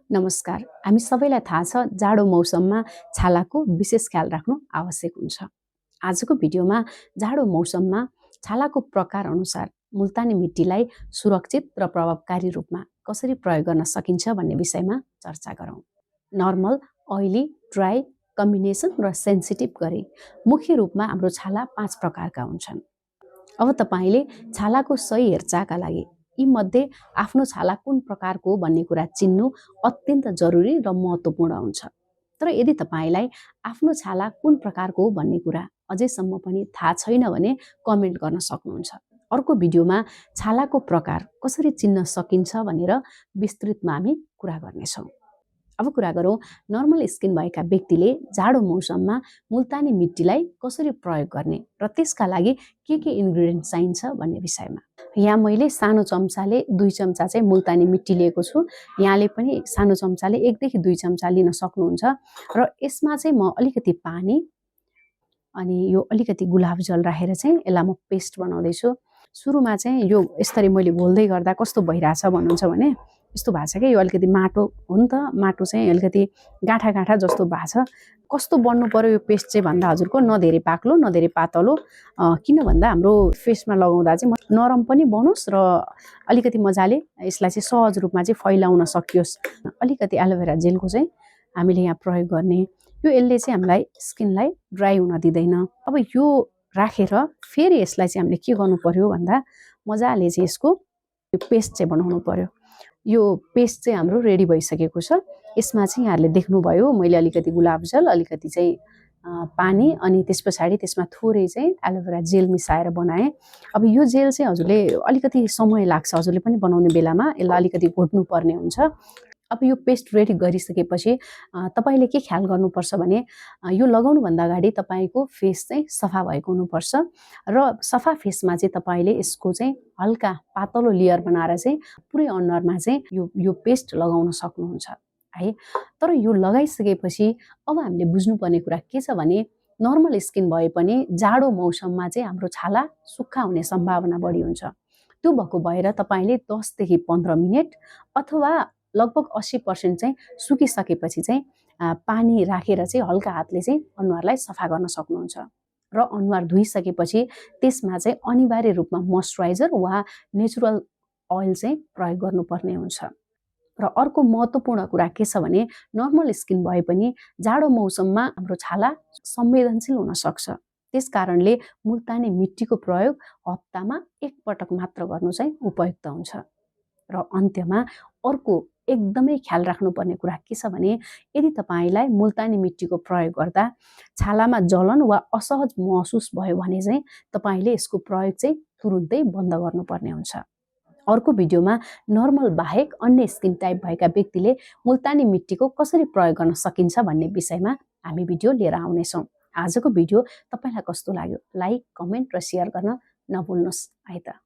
नमस्कार। हामी सबैलाई थाहा छ जाडो मौसममा छालाको विशेष ख्याल राख्नु आवश्यक हुन्छ। आजको भिडियोमा जाडो मौसममा छालाको प्रकार अनुसार मुल्तानी मिट्टीलाई सुरक्षित र प्रभावकारी रूपमा कसरी प्रयोग गर्न सकिन्छ भन्ने विषयमा चर्चा गरौँ। नर्मल, ऑयली, ड्राई, कम्बिनेसन र सेन्सिटिभ गरी मुख्य रूपमा हाम्रो छाला 5 प्रकारका हुन्छन्। अब तपाईले छालाको सही हेरचाहका लागि यी मध्ये आफ्नो छाला कुन प्रकारको हो भन्ने कुरा चिन्नु अत्यन्त जरुरी र महत्त्वपूर्ण हुन्छ। तर यदि तपाईलाई आफ्नो छाला कुन प्रकारको हो भन्ने कुरा अझैसम्म पनि थाहा छैन भने कमेन्ट गर्न सक्नुहुन्छ। अर्को भिडियोमा छालाको प्रकार कसरी चिन्न सकिन्छ भनेर विस्तृतमा हामी कुरा गर्नेछौँ। अब कुरा गरौँ नर्मल स्किन भएका व्यक्तिले जाडो मौसममा मुल्तानी मिट्टीलाई कसरी प्रयोग गर्ने र त्यसका लागि के इन्ग्रेडियन्ट चाहिन्छ भन्ने विषयमा। यहाँ मैले सानो चम्चाले 2 चम्चा चाहिँ मुल्तानी मिट्टी लिएको छु। यहाँले पनि सानो चम्चाले 1 देखि 2 चम्चा लिन सक्नुहुन्छ र यसमा चाहिँ म अलिकति पानी अनि यो अलिकति गुलाब जल राखेर चाहिँ यसलाई म पेस्ट बनाउँदै छु। सुरुमा चाहिँ यो यसरी मैले घोल्दै गर्दा कस्तो भइराछ भन्नुहुन्छ भने यस्तो भएको छ कि यो अलिकति माटो हो नि त, माटो चाहिँ अलिकति गाँठा गाँठा जस्तो भएको छ। कस्तो बन्नु पर्यो यो पेस्ट चाहिँ भन्दा हजुरको न धेरै पाक्लो न धेरै पातलो, किन भन्दा हाम्रो फेसमा लगाउँदा चाहिँ नरम पनि बनोस् र अलिकति मजाले यसलाई चाहिँ सहज रूपमा चाहिँ फैलाउन सकियोस्। अलिकति एलोभेरा जेलको चाहिँ हामीले यहाँ प्रयोग गर्ने। यो यसले चाहिँ हामीलाई स्किनलाई ड्राई हुन दिँदैन। अब यो राखेर फेरि यसलाई चाहिँ हामीले के गर्नु पर्यो भन्दा मजाले चाहिँ यसको यो पेस्ट चाहिँ बनाउनु पर्यो। यो पेस्ट चाहिँ हाम्रो रेडी भइसकेको छ। यसमा चाहिँ यहाँहरूले देख्नुभयो मैले अलिकति गुलाब जल, अलिकति चाहिँ पानी अनि त्यस पछाडि त्यसमा थोरै चाहिँ एलोभेरा जेल मिसाएर बनाएँ। अब यो जेल चाहिँ हजुरले अलिकति समय लाग्छ, हजुरले पनि बनाउने बेलामा यसलाई अलिकति घोट्नु पर्ने हुन्छ। अब यो पेस्ट रेडी गरिसकेपछि तपाईले के ख्याल गर्नुपर्छ भने यो लगाउनुभन्दा अगाडि तपाईको फेस चाहिँ सफा भएको हुनुपर्छ र सफा फेसमा चाहिँ तपाईले यसको चाहिँ हल्का पातलो लेयर बनाएर चाहिँ पुरै अनुहारमा चाहिँ यो पेस्ट लगाउन सक्नुहुन्छ है। तर यो लगाइसकेपछि अब हामीले बुझ्नुपर्ने कुरा के छ भने नर्मल स्किन भए पनि जाडो मौसममा चाहिँ हाम्रो छाला सुक्खा हुने सम्भावना बढी हुन्छ। त्यो भएको भएर तपाईले 10 देखि 15 मिनेट अथवा लगभग 80% चाहिँ सुकिसकेपछि चाहिँ पानी राखेर चाहिँ हल्का हातले चाहिँ अनुहारलाई सफा गर्न सक्नुहुन्छ र अनुहार धोइसकेपछि त्यसमा चाहिँ अनिवार्य रूपमा मोइस्चराइजर वा नेचुरल ओइल चाहिँ प्रयोग गर्नुपर्ने हुन्छ। र अर्को महत्त्वपूर्ण कुरा के छ भने नर्मल स्किन भए पनि जाडो मौसममा हाम्रो छाला संवेदनशील हुन सक्छ। त्यसकारणले मुल्तानी मिट्टीको प्रयोग हप्तामा 1 पटक मात्र गर्नु चाहिँ उपयुक्त हुन्छ। र अन्त्यमा अर्को एकदमै ख्याल राख्नुपर्ने कुरा के छ भने यदि तपाईलाई मुल्तानी मिट्टीको प्रयोग गर्दा छालामा जलन वा असहज महसुस भयो भने चाहिँ तपाईले यसको प्रयोग चाहिँ तुरुन्तै बन्द गर्नुपर्ने हुन्छ। अर्को भिडियोमा नर्मल बाहेक अन्य स्किन टाइप भएका व्यक्तिले मुल्तानी मिट्टीको कसरी प्रयोग गर्न सकिन्छ भन्ने विषयमा हामी भिडियो लिएर आउनेछौँ। आजको भिडियो तपाईलाई कस्तो लाग्यो लाइक, कमेन्ट र शेयर गर्न नभुल्नुहोस् है त।